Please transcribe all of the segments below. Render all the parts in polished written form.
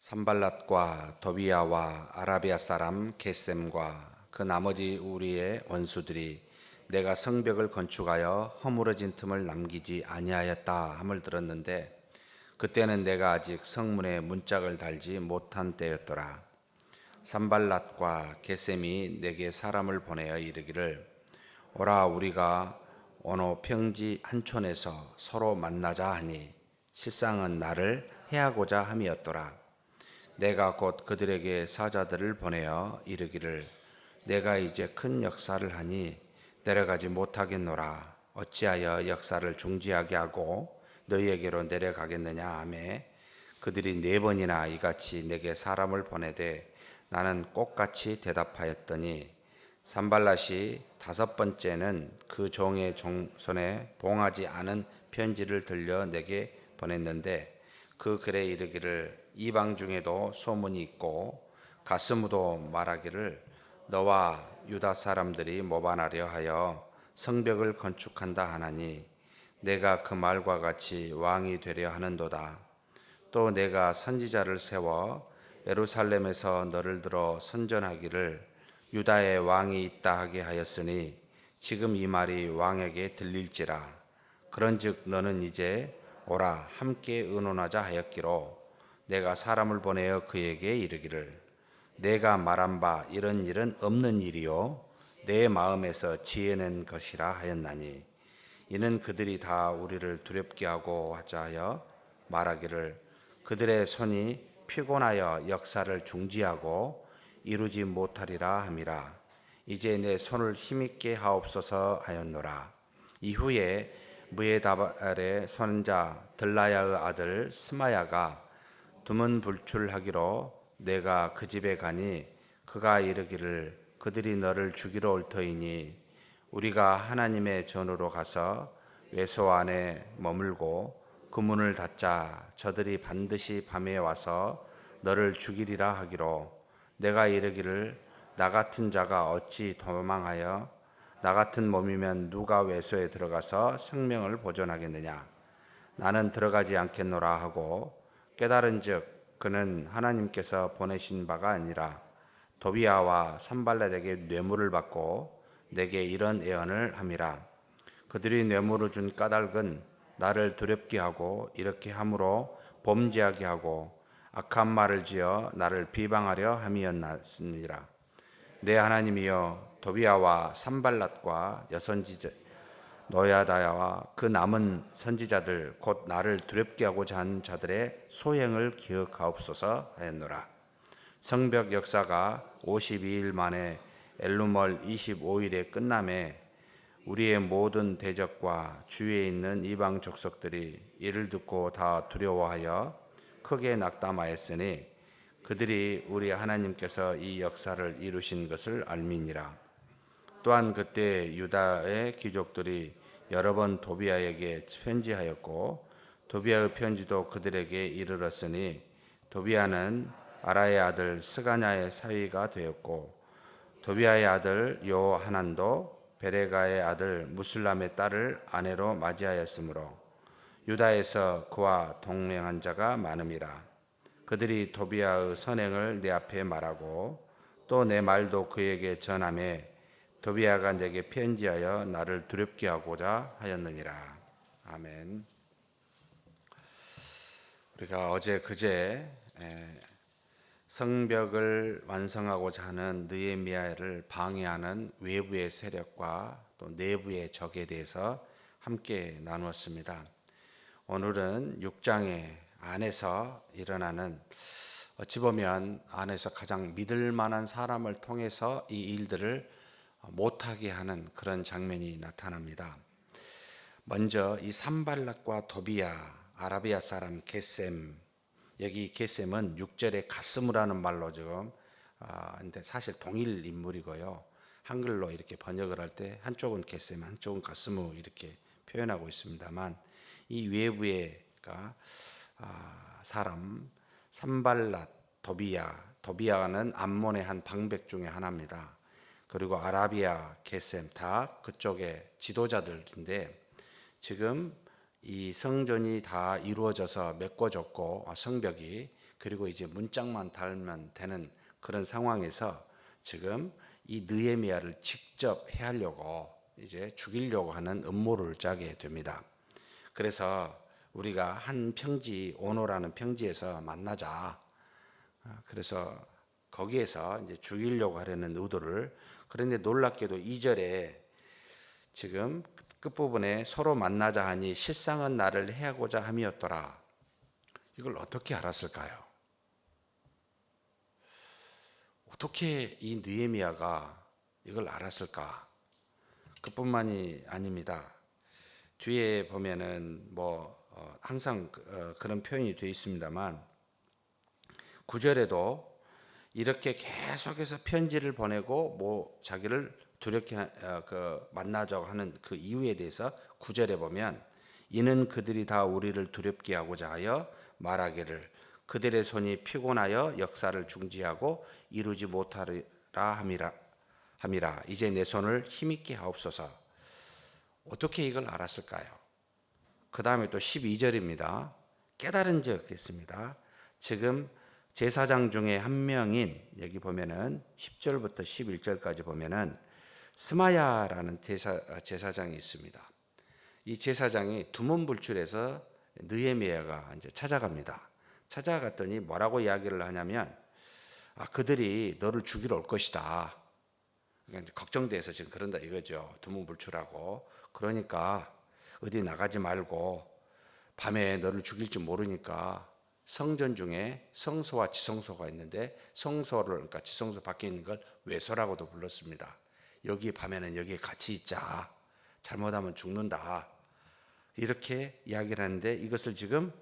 산발랏과 도비야와 아라비아 사람 게셈과 그 나머지 우리의 원수들이 내가 성벽을 건축하여 허물어진 틈을 남기지 아니하였다 함을 들었는데, 그때는 내가 아직 성문에 문짝을 달지 못한 때였더라. 산발랏과 게셈이 내게 사람을 보내어 이르기를, 오라, 우리가 어느 평지 한촌에서 서로 만나자 하니 실상은 나를 해하고자 함이었더라. 내가 곧 그들에게 사자들을 보내어 이르기를, 내가 이제 큰 역사를 하니 내려가지 못하겠노라. 어찌하여 역사를 중지하게 하고 너희에게로 내려가겠느냐 하매, 그들이 4번이나 이같이 내게 사람을 보내되 나는 꼭같이 대답하였더니, 산발랏이 5번째는 그 종의 손에 봉하지 않은 편지를 들려 내게 보냈는데, 그 글에 이르기를, 이방 중에도 소문이 있고 가스무도 말하기를, 너와 유다 사람들이 모반하려 하여 성벽을 건축한다 하나니 내가 그 말과 같이 왕이 되려 하는도다. 또 내가 선지자를 세워 예루살렘에서 너를 들어 선전하기를, 유다에 왕이 있다 하게 하였으니 지금 이 말이 왕에게 들릴지라. 그런즉 너는 이제 오라, 함께 의논하자 하였기로, 내가 사람을 보내어 그에게 이르기를, 내가 말한 바 이런 일은 없는 일이요 내 마음에서 지어낸 것이라 하였나니, 이는 그들이 다 우리를 두렵게 하고 하자 하여 말하기를, 그들의 손이 피곤하여 역사를 중지하고 이루지 못하리라 함이라. 이제 내 손을 힘있게 하옵소서 하였노라. 이후에 무에다발의 손자 들라야의 아들 스마야가 두문불출하기로 내가 그 집에 가니, 그가 이르기를, 그들이 너를 죽이러 올 터이니 우리가 하나님의 전으로 가서 외소 안에 머물고 그 문을 닫자. 저들이 반드시 밤에 와서 너를 죽이리라 하기로, 내가 이르기를, 나 같은 자가 어찌 도망하여 나 같은 몸이면 누가 외소에 들어가서 생명을 보존하겠느냐. 나는 들어가지 않겠노라 하고 깨달은즉 그는 하나님께서 보내신 바가 아니라 도비야와 산발랏에게 뇌물을 받고 내게 이런 애언을 함이라. 그들이 뇌물을 준 까닭은 나를 두렵게 하고 이렇게 함으로 범죄하게 하고 악한 말을 지어 나를 비방하려 함이었느니라. 내 하나님이여, 도비야와 산발랏과 여선지자 노야다야와 그 남은 선지자들 곧 나를 두렵게 하고자 한 자들의 소행을 기억하옵소서 하였노라. 성벽 역사가 52일 만에 엘루멀 25일에 끝남에 우리의 모든 대적과 주위에 있는 이방 족속들이 이를 듣고 다 두려워하여 크게 낙담하였으니, 그들이 우리 하나님께서 이 역사를 이루신 것을 알미니라. 또한 그때 유다의 귀족들이 여러 번 도비야에게 편지하였고 도비야의 편지도 그들에게 이르렀으니, 도비야는 아라의 아들 스가냐의 사위가 되었고, 도비야의 아들 요하난도 베레가의 아들 무술람의 딸을 아내로 맞이하였으므로 유다에서 그와 동행한 자가 많음이라. 그들이 도비야의 선행을 내 앞에 말하고 또 내 말도 그에게 전하매, 도비야가 내게 편지하여 나를 두렵게 하고자 하였느니라. 아멘. 우리가 어제 그제 성벽을 완성하고자 하는 느헤미야를 방해하는 외부의 세력과 또 내부의 적에 대해서 함께 나누었습니다. 오늘은 6장의 안에서 일어나는, 어찌 보면 안에서 가장 믿을 만한 사람을 통해서 이 일들을 못하게 하는 그런 장면이 나타납니다. 먼저 이 산발랏과 도비야, 아라비아 사람 게셈, 여기 게셈은 6절에 가스무라는 말로 지금 근데 사실 동일 인물이고요. 한글로 이렇게 번역을 할 때 한쪽은 게셈, 한쪽은 가스무 이렇게 표현하고 있습니다만, 이 외부의 사람 산발랏, 도비야는 암몬의 한 방백 중에 하나입니다. 그리고 아라비아, 게셈 다 그쪽의 지도자들인데, 지금 이 성전이 다 이루어져서 메꿔졌고 성벽이, 그리고 이제 문짝만 달면 되는 그런 상황에서 지금 이 느헤미야를 직접 해하려고 이제 죽이려고 하는 음모를 짜게 됩니다. 그래서 우리가 한 평지 오노라는 평지에서 만나자. 그래서 거기에서 이제 죽이려고 하려는 의도를, 그런데 놀랍게도 2절에 지금 끝부분에 서로 만나자 하니 실상은 나를 해하고자 함이었더라. 이걸 어떻게 알았을까요? 어떻게 이 느헤미야가 이걸 알았을까? 그뿐만이 아닙니다. 뒤에 보면은 항상 그런 표현이 되어 있습니다만 9절에도 이렇게 계속해서 편지를 보내고 자기를 두렵게 만나자고 하는 그 이유에 대해서 9절에 보면 이는 그들이 다 우리를 두렵게 하고자 하여 말하기를 그들의 손이 피곤하여 역사를 중지하고 이루지 못하리라 함이라. 이제 내 손을 힘있게 하옵소서. 어떻게 이걸 알았을까요? 그 다음에 또 12절입니다. 깨달은 적 했습니다. 지금 제사장 중에 한 명인, 여기 보면은 10절부터 11절까지 보면은 스마야라는 제사장이 있습니다. 이 제사장이 두문불출해서 느헤미야가 이제 찾아갑니다. 찾아갔더니 뭐라고 이야기를 하냐면 그들이 너를 죽이러 올 것이다. 그러니까 걱정돼서 지금 그런다 이거죠. 두문불출하고. 그러니까 어디 나가지 말고 밤에 너를 죽일지 모르니까 성전 중에 성소와 지성소가 있는데 그러니까 지성소 밖에 있는 걸 외소라고도 불렀습니다. 여기 밤에는 여기에 같이 있자. 잘못하면 죽는다. 이렇게 이야기를 하는데 이것을 지금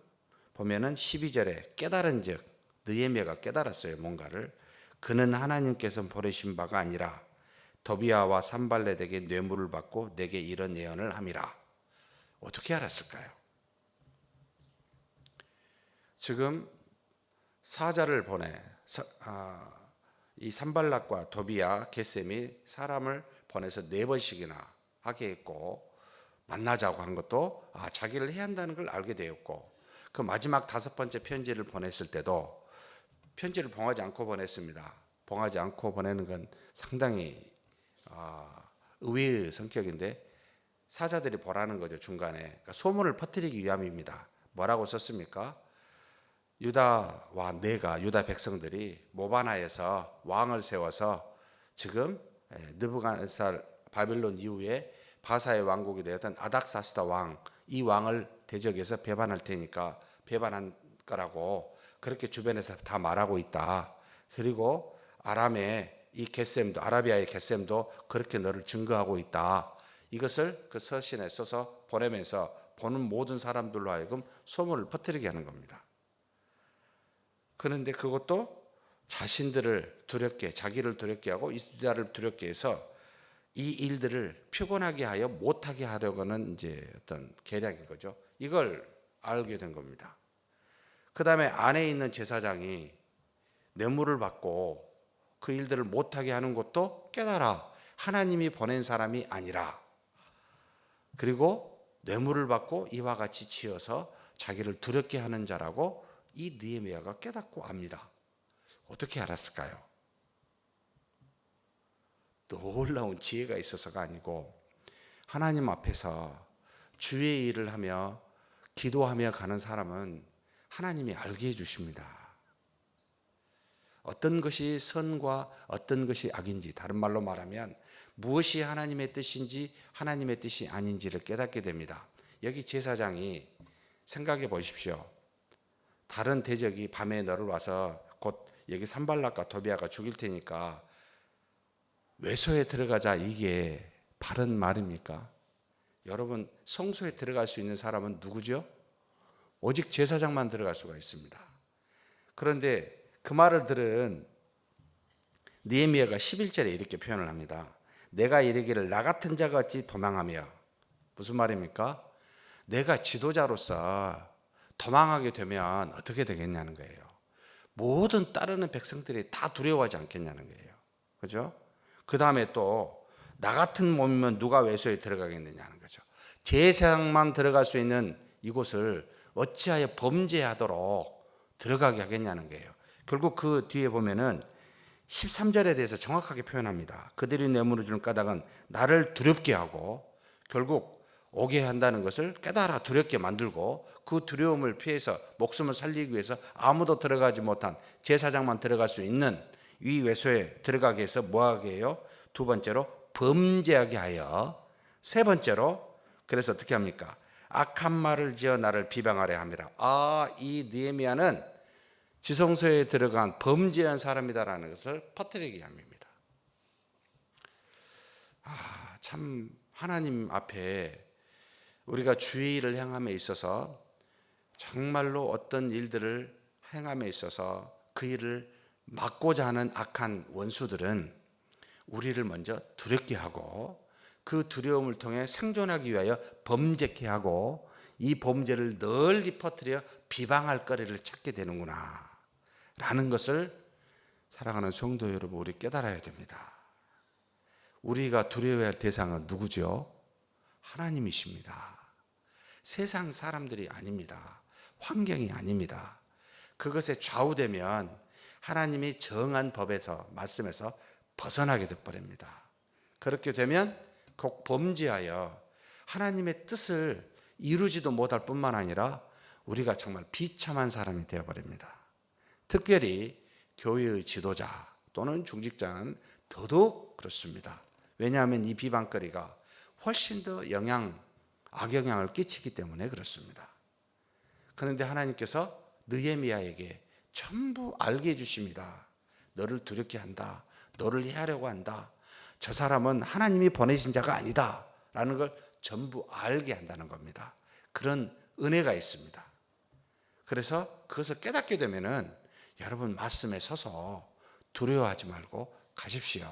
보면은 12절에 깨달은 즉 느헤미야가 깨달았어요. 뭔가를. 그는 하나님께서 보내신 바가 아니라 도비야와 산발렛에게 뇌물을 받고 내게 이런 예언을 함이라. 어떻게 알았을까요? 지금 사자를 보내 이 산발락과 도비야 게셈이 사람을 보내서 4번씩이나 하게 했고 만나자고 한 것도 자기를 해야 한다는 걸 알게 되었고 그 마지막 5번째 편지를 보냈을 때도 편지를 봉하지 않고 보냈습니다. 봉하지 않고 보내는 건 상당히 의외의 성격인데 사자들이 보라는 거죠. 중간에. 그러니까 소문을 퍼뜨리기 위함입니다. 뭐라고 썼습니까? 유다와 유다 백성들이 모바나에서 왕을 세워서 지금 느부갓네살 바빌론 이후에 바사의 왕국이 되었던 아닥사스다 왕, 이 왕을 대적해서 배반할 테니까 배반한 거라고 그렇게 주변에서 다 말하고 있다. 그리고 아람의 이 겟셈도, 아라비아의 겟셈도 그렇게 너를 증거하고 있다. 이것을 그 서신에 써서 보내면서 보는 모든 사람들로 하여금 소문을 퍼뜨리게 하는 겁니다. 그런데 그것도 자신들을 두렵게, 자기를 두렵게 하고 이스라엘을 두렵게 해서 이 일들을 피곤하게 하여 못하게 하려고는 이제 어떤 계략인 거죠. 이걸 알게 된 겁니다. 그 다음에 안에 있는 제사장이 뇌물을 받고 그 일들을 못하게 하는 것도 깨달아. 하나님이 보낸 사람이 아니라. 그리고 뇌물을 받고 이와 같이 지어서 자기를 두렵게 하는 자라고 이 느헤미야가 깨닫고 압니다. 어떻게 알았을까요? 놀라운 지혜가 있어서가 아니고 하나님 앞에서 주의 일을 하며 기도하며 가는 사람은 하나님이 알게 해주십니다. 어떤 것이 선과 어떤 것이 악인지, 다른 말로 말하면 무엇이 하나님의 뜻인지 하나님의 뜻이 아닌지를 깨닫게 됩니다. 여기 제사장이 생각해 보십시오. 다른 대적이 밤에 너를 와서 곧 여기 산발락과 도비야가 죽일 테니까 외소에 들어가자, 이게 바른 말입니까? 여러분, 성소에 들어갈 수 있는 사람은 누구죠? 오직 제사장만 들어갈 수가 있습니다. 그런데 그 말을 들은 느헤미야가 11절에 이렇게 표현을 합니다. 내가 이르기를 나 같은 자가 어찌 도망하며. 무슨 말입니까? 내가 지도자로서 도망하게 되면 어떻게 되겠냐는 거예요. 모든 따르는 백성들이 다 두려워하지 않겠냐는 거예요. 그죠? 그 다음에 또 나 같은 몸이면 누가 외소에 들어가겠느냐는 거죠. 제사장만 들어갈 수 있는 이곳을 어찌하여 범죄하도록 들어가게 하겠냐는 거예요. 결국 그 뒤에 보면은 13절에 대해서 정확하게 표현합니다. 그들이 내물어 주는 까닭은 나를 두렵게 하고, 결국 오게 한다는 것을 깨달아 두렵게 만들고, 그 두려움을 피해서 목숨을 살리기 위해서 아무도 들어가지 못한 제사장만 들어갈 수 있는 이 외소에 들어가게 해서 뭐하게 해요? 두 번째로 범죄하게 하여, 세 번째로 그래서 어떻게 합니까? 악한 말을 지어 나를 비방하려 함이라. 이 느헤미야는 지성소에 들어간 범죄한 사람이다라는 것을 퍼뜨리게 합니다. 참 하나님 앞에 우리가 주의를 행함에 있어서 정말로 어떤 일들을 행함에 있어서 그 일을 막고자 하는 악한 원수들은 우리를 먼저 두렵게 하고, 그 두려움을 통해 생존하기 위하여 범죄케 하고, 이 범죄를 널리 퍼뜨려 비방할 거리를 찾게 되는구나 라는 것을 사랑하는 성도 여러분, 우리 깨달아야 됩니다. 우리가 두려워해야 할 대상은 누구죠? 하나님이십니다. 세상 사람들이 아닙니다. 환경이 아닙니다. 그것에 좌우되면 하나님이 정한 법에서, 말씀에서 벗어나게 되어버립니다. 그렇게 되면 곧 범죄하여 하나님의 뜻을 이루지도 못할 뿐만 아니라 우리가 정말 비참한 사람이 되어버립니다. 특별히 교회의 지도자 또는 중직자는 더더욱 그렇습니다. 왜냐하면 이 비방거리가 훨씬 더 악영향을 끼치기 때문에 그렇습니다. 그런데 하나님께서 느헤미야에게 전부 알게 해주십니다. 너를 두렵게 한다. 너를 해하려고 한다. 저 사람은 하나님이 보내신 자가 아니다 라는 걸 전부 알게 한다는 겁니다. 그런 은혜가 있습니다. 그래서 그것을 깨닫게 되면은 여러분 말씀에 서서 두려워하지 말고 가십시오.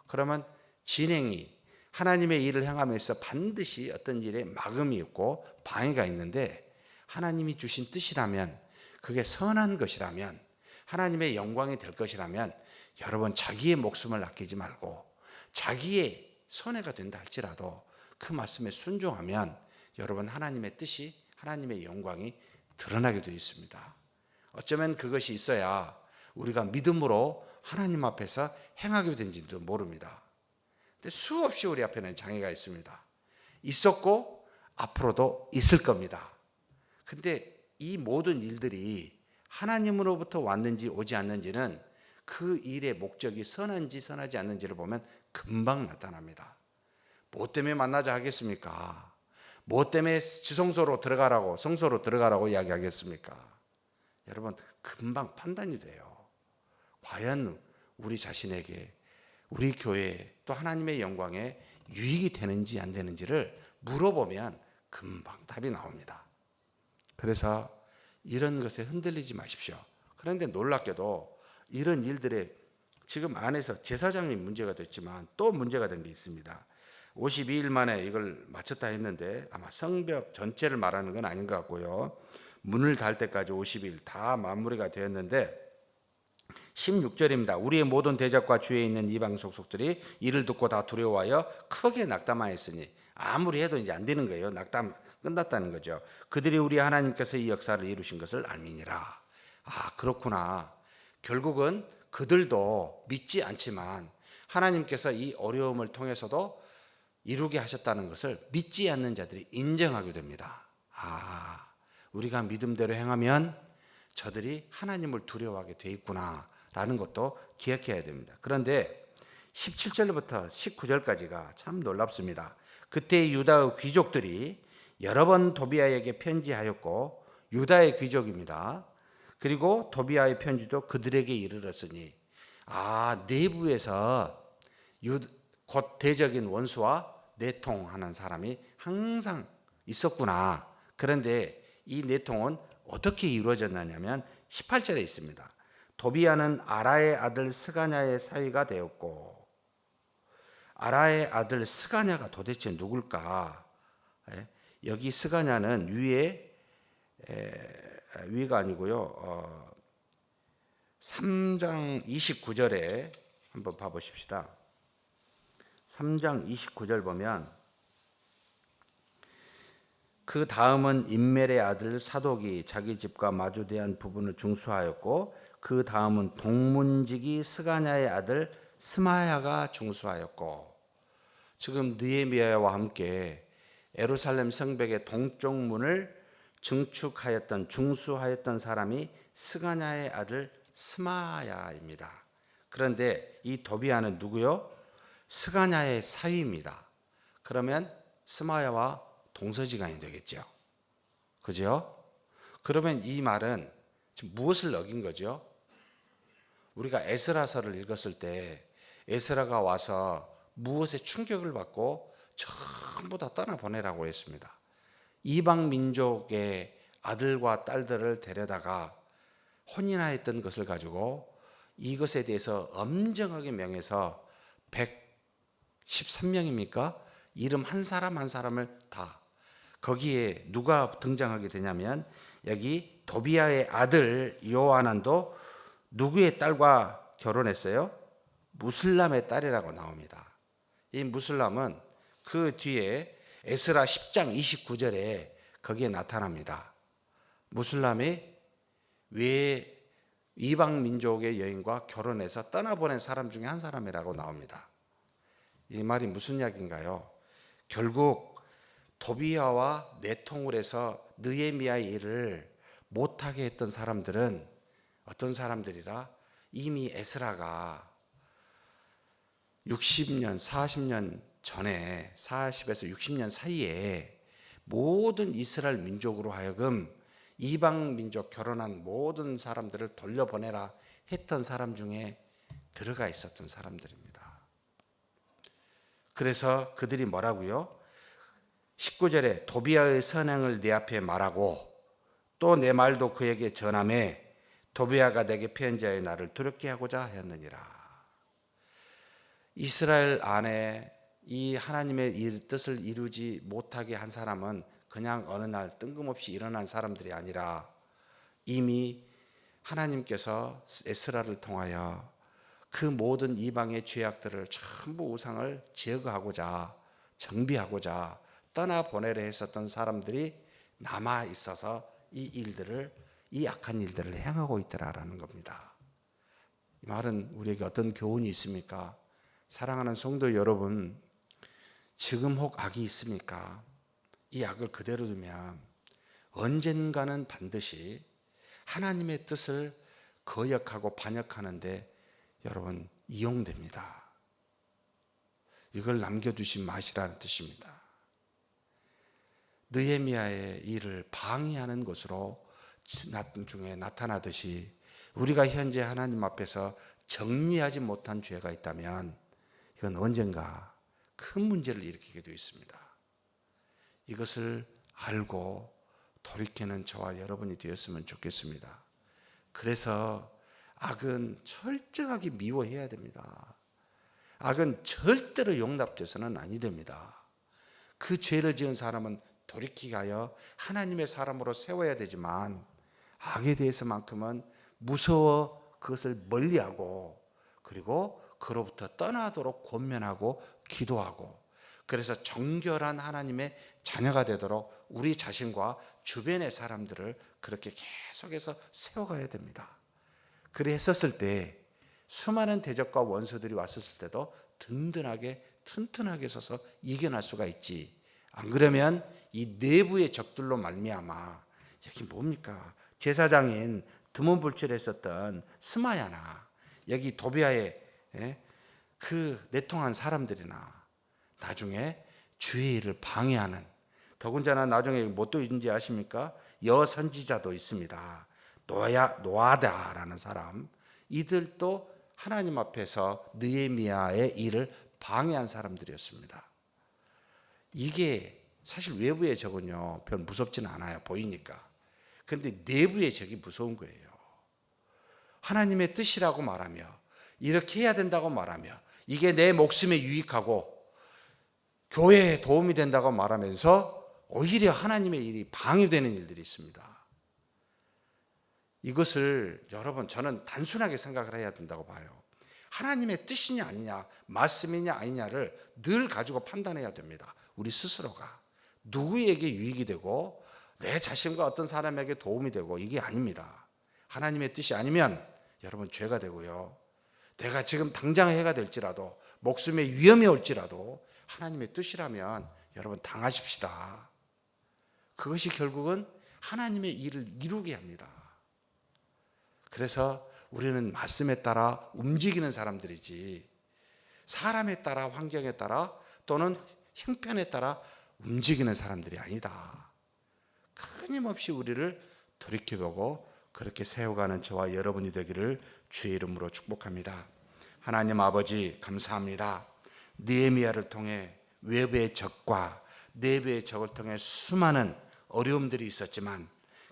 그러면 진행이 하나님의 일을 행함에서 반드시 어떤 일에 막음이 있고 방해가 있는데, 하나님이 주신 뜻이라면, 그게 선한 것이라면, 하나님의 영광이 될 것이라면 여러분 자기의 목숨을 아끼지 말고 자기의 손해가 된다 할지라도 그 말씀에 순종하면 여러분 하나님의 뜻이, 하나님의 영광이 드러나게 되어 있습니다. 어쩌면 그것이 있어야 우리가 믿음으로 하나님 앞에서 행하게 된지도 모릅니다. 근데 수없이 우리 앞에는 장애가 있습니다. 있었고 앞으로도 있을 겁니다. 근데 이 모든 일들이 하나님으로부터 왔는지 오지 않는지는 그 일의 목적이 선한지 선하지 않는지를 보면 금방 나타납니다. 뭐 때문에 만나자 하겠습니까? 뭐 때문에 지성소로 들어가라고, 성소로 들어가라고 이야기하겠습니까? 여러분 금방 판단이 돼요. 과연 우리 자신에게, 우리 교회에, 또 하나님의 영광에 유익이 되는지 안 되는지를 물어보면 금방 답이 나옵니다. 그래서 이런 것에 흔들리지 마십시오. 그런데 놀랍게도 이런 일들에 지금 안에서 제사장이 문제가 됐지만 또 문제가 된 게 있습니다. 52일 만에 이걸 마쳤다 했는데 아마 성벽 전체를 말하는 건 아닌 것 같고요. 문을 달 때까지 50일 다 마무리가 되었는데 16절입니다. 우리의 모든 대적과 주위에 있는 이방 속속들이 이를 듣고 다 두려워하여 크게 낙담하였으니, 아무리 해도 이제 안 되는 거예요. 낙담 끝났다는 거죠. 그들이 우리 하나님께서 이 역사를 이루신 것을 알미니라. 그렇구나. 결국은 그들도 믿지 않지만 하나님께서 이 어려움을 통해서도 이루게 하셨다는 것을 믿지 않는 자들이 인정하게 됩니다. 우리가 믿음대로 행하면 저들이 하나님을 두려워하게 돼 있구나 라는 것도 기억해야 됩니다. 그런데 17절부터 19절까지가 참 놀랍습니다. 그때 유다의 귀족들이 여러 번 도비아에게 편지하였고, 유다의 귀족입니다. 그리고 도비아의 편지도 그들에게 이르렀으니, 내부에서 곧 대적인 원수와 내통하는 사람이 항상 있었구나. 그런데 이 내통은 어떻게 이루어졌느냐면 18절에 있습니다. 도비아는 아라의 아들 스가냐의 사위가 되었고, 아라의 아들 스가냐가 도대체 누굴까? 여기 스가냐는 위가 아니고요. 3장 29절에 한번 봐보십시다. 3장 29절 보면 그 다음은 임멜의 아들 사독이 자기 집과 마주대한 부분을 중수하였고, 그 다음은 동문지기 스가냐의 아들 스마야가 중수하였고, 지금 느헤미야와 함께 예루살렘 성벽의 동쪽 문을 중축하였던 중수하였던 사람이 스가냐의 아들 스마야입니다. 그런데 이 도비야는 누구요? 스가냐의 사위입니다. 그러면 스마야와 동서지간이 되겠죠. 그죠? 그러면 이 말은 지금 무엇을 어긴 거죠? 우리가 에스라서를 읽었을 때 에스라가 와서 무엇에 충격을 받고 전부 다 떠나보내라고 했습니다. 이방 민족의 아들과 딸들을 데려다가 혼인하였던 것을 가지고 이것에 대해서 엄정하게 명해서 113명입니까? 이름 한 사람 한 사람을 다, 거기에 누가 등장하게 되냐면 여기 도비야의 아들 요하난도 누구의 딸과 결혼했어요? 무슬람의 딸이라고 나옵니다. 이 무슬람은 그 뒤에 에스라 10장 29절에 거기에 나타납니다. 무슬람이 왜 이방 민족의 여인과 결혼해서 떠나보낸 사람 중에 한 사람이라고 나옵니다. 이 말이 무슨 이야기인가요? 결국 도비야와 내통을 해서 느헤미야의 일을 못하게 했던 사람들은 어떤 사람들이라? 이미 에스라가 60년, 40년 전에 40에서 60년 사이에 모든 이스라엘 민족으로 하여금 이방 민족 결혼한 모든 사람들을 돌려보내라 했던 사람 중에 들어가 있었던 사람들입니다. 그래서 그들이 뭐라고요? 19절에 도비야의 선행을 내 앞에 말하고 또 내 말도 그에게 전하매 도비야가 내게 편지하여 나를 두렵게 하고자 하였느니라. 이스라엘 안에 이 하나님의 뜻을 이루지 못하게 한 사람은 그냥 어느 날 뜬금없이 일어난 사람들이 아니라 이미 하나님께서 에스라를 통하여 그 모든 이방의 죄악들을 전부 우상을 제거하고자 정비하고자 떠나보내려 했었던 사람들이 남아 있어서 이 악한 일들을 행하고 있더라라는 겁니다. 이 말은 우리에게 어떤 교훈이 있습니까? 사랑하는 성도 여러분, 지금 혹 악이 있습니까? 이 악을 그대로 두면 언젠가는 반드시 하나님의 뜻을 거역하고 반역하는데 여러분 이용됩니다. 이걸 남겨두지 마시라는 뜻입니다. 느헤미야의 일을 방해하는 것으로 중에 나타나듯이 우리가 현재 하나님 앞에서 정리하지 못한 죄가 있다면 이건 언젠가 큰 문제를 일으키게 되어 있습니다. 이것을 알고 돌이키는 저와 여러분이 되었으면 좋겠습니다. 그래서 악은 철저하게 미워해야 됩니다. 악은 절대로 용납돼서는 아니 됩니다. 그 죄를 지은 사람은 돌이키게 하여 하나님의 사람으로 세워야 되지만 악에 대해서만큼은 무서워 그것을 멀리하고 그리고 그로부터 떠나도록 권면하고 기도하고 그래서 정결한 하나님의 자녀가 되도록 우리 자신과 주변의 사람들을 그렇게 계속해서 세워가야 됩니다. 그래 했었을 때 수많은 대적과 원수들이 왔었을 때도 든든하게 튼튼하게 서서 이겨낼 수가 있지. 안 그러면 이 내부의 적들로 말미암아 여기 뭡니까? 제사장인 드문불출했었던 스마야나 여기 도비야의 그 내통한 사람들이나 나중에 주의 일을 방해하는 더군다나 나중에 뭣도 있는지 아십니까? 여선지자도 있습니다. 노아다라는 사람 이들도 하나님 앞에서 느헤미야의 일을 방해한 사람들이었습니다. 이게 사실 외부의 적은요 별 무섭지는 않아요. 보이니까. 그런데 내부의 적이 무서운 거예요. 하나님의 뜻이라고 말하며 이렇게 해야 된다고 말하며 이게 내 목숨에 유익하고 교회에 도움이 된다고 말하면서 오히려 하나님의 일이 방해되는 일들이 있습니다. 이것을 여러분 저는 단순하게 생각을 해야 된다고 봐요. 하나님의 뜻이냐 아니냐 말씀이냐 아니냐를 늘 가지고 판단해야 됩니다. 우리 스스로가 누구에게 유익이 되고 내 자신과 어떤 사람에게 도움이 되고 이게 아닙니다. 하나님의 뜻이 아니면 여러분 죄가 되고요. 내가 지금 당장 해가 될지라도 목숨에 위험이 올지라도 하나님의 뜻이라면 여러분 당하십시다. 그것이 결국은 하나님의 일을 이루게 합니다. 그래서 우리는 말씀에 따라 움직이는 사람들이지 사람에 따라 환경에 따라 또는 형편에 따라 움직이는 사람들이 아니다. 끊임없이 우리를 돌이켜보고 그렇게 세워가는 저와 여러분이 되기를 주의 이름으로 축복합니다. 하나님 아버지 감사합니다. 느헤미야를 통해 외부의 적과 내부의 적을 통해 수많은 어려움들이 있었지만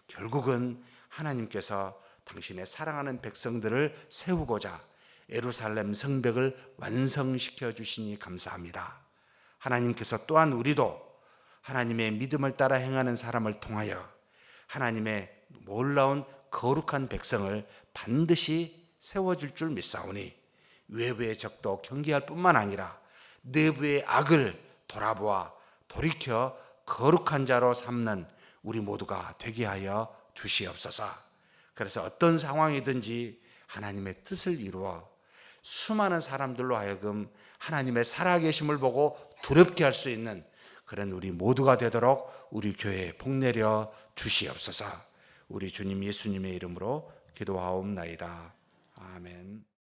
결국은 하나님께서 당신의 사랑하는 백성들을 세우고자 예루살렘 성벽을 완성시켜 주시니 감사합니다. 하나님께서 또한 우리도 하나님의 믿음을 따라 행하는 사람을 통하여 하나님의 놀라운 거룩한 백성을 반드시 세워줄 줄 믿사오니 외부의 적도 경계할 뿐만 아니라 내부의 악을 돌아보아 돌이켜 거룩한 자로 삼는 우리 모두가 되게 하여 주시옵소서. 그래서 어떤 상황이든지 하나님의 뜻을 이루어 수많은 사람들로 하여금 하나님의 살아계심을 보고 두렵게 할 수 있는 그런 우리 모두가 되도록 우리 교회에 복내려 주시옵소서. 우리 주님 예수님의 이름으로 기도하옵나이다. 아멘.